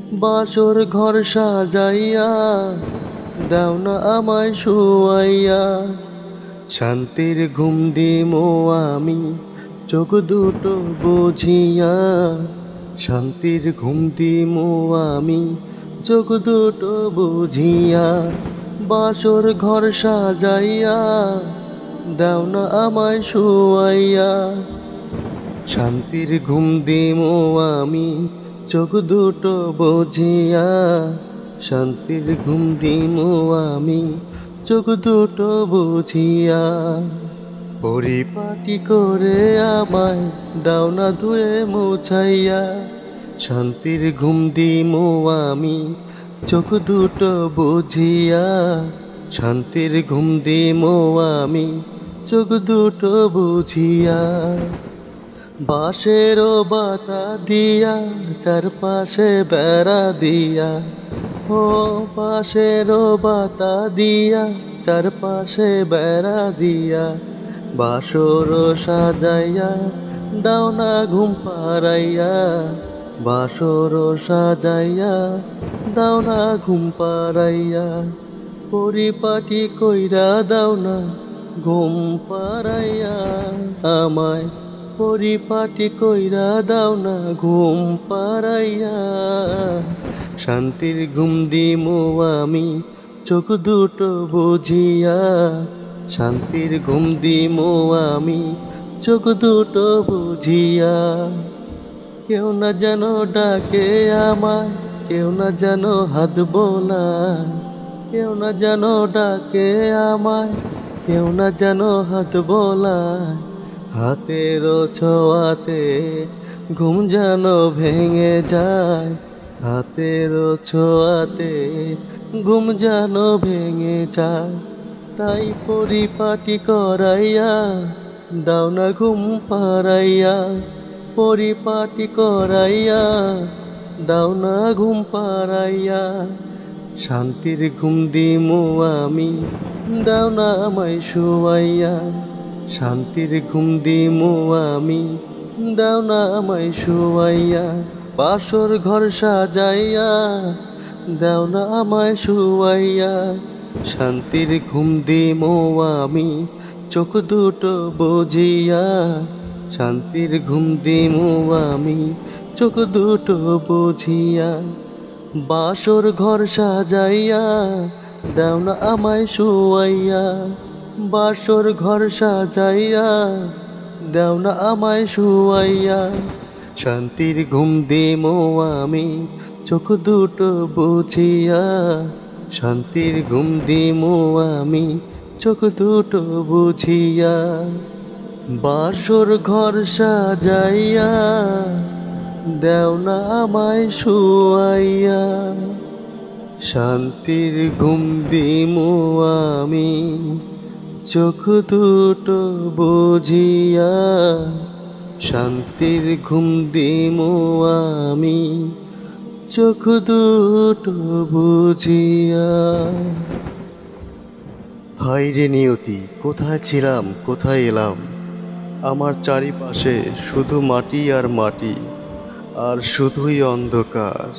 বাসর ঘর সাজাইয়া দাও না আমায় শুয়াইয়া, শান্তির ঘুম দিমো আমি চোখ দুটো বুঝিয়া। শান্তির ঘুম দিমো আমি চোখ দুটো বুঝিয়া। বাসর ঘর সাজাইয়া দাও না আমায় শুয়াইয়া, শান্তির ঘুম দিমো আমি চোখ দুটো বুঝিয়া। শান্তির ঘুম দিমো আমি চোখ দুটো বুঝিয়া। পরিপাটি করে আমায় দাও না ধুয়ে মুছাইয়া, শান্তির ঘুম দিমো আমি চোখ দুটো বুঝিয়া। শান্তির ঘুম দিমো আমি চোখ দুটো বুঝিয়া। বাঁশেরও বাতা দিয়া চারপাশে বেড়া দিয়া, ও বাঁশেরও বাতা দিয়া চারপাশে বেড়া দিয়া। বাসর সাজাইয়া দাও না ঘুম পাড়াইয়া, বাসর সাজাইয়া দাও না ঘুম পাড়াইয়া। পরিপাটি কইরা দাও না ঘুম পাড়াইয়া আমায়, পরিপাটি কইরা দাও না ঘুম পাড়াইয়া। শান্তির ঘুম দিমো আমি চোখ দুটো বুঝিয়া, শান্তির ঘুম দিমো আমি চোখ দুটো বুঝিয়া। কেউ না যেন ডাকে আমায়, কেউ না যেন হাত বোলায়, কেউ না যেন ডাকে আমায়, কেউ না যেন হাত বোলায়। হাতের ছোঁয়াতে ঘুম যেন ভেঙে যায়, হাতের ছোঁয়াতে ঘুম যেন ভেঙে যায়। তাই পরিপাটি করাইয়া দাও না ঘুম পাড়াইয়া, পরিপাটি করাইয়া দাও না ঘুম পাড়াইয়া। শান্তির ঘুম দিমো আমি দাও না আমায় শুয়াইয়া, শান্তির ঘুম দিমো আমি দাও না আমায় শুয়াইয়া। বাসর ঘর সাজাইয়া দাও না আমায় শুয়াইয়া, শান্তির ঘুম দিমো আমি চোখ দুটো বুঝিয়া। শান্তির ঘুম দিমো আমি চোখ দুটো বুঝিয়া। বাসর ঘর সাজাইয়া দাও না আমায় শুয়াইয়া, বাসর ঘর সাজাইয়া দাও না আমায় শুয়াইয়া। শান্তির ঘুম দিমো আমি চোখ দুটো বুঝিয়া, শান্তির ঘুম দিমো আমি চোখ দুটো বুঝিয়া। বাসর ঘর সাজাইয়া দাও না আমায় শুয়াইয়া, শান্তির ঘুম দিমো আমি চোখ দুটো বুঝিয়া। শান্তির ঘুম দিমো আমি চোখ দুটো বুঝিয়া। হায় রে নিয়তি, কোথায় ছিলাম কোথায় এলাম। আমার চারিপাশে শুধু মাটি আর মাটি, আর শুধুই অন্ধকার।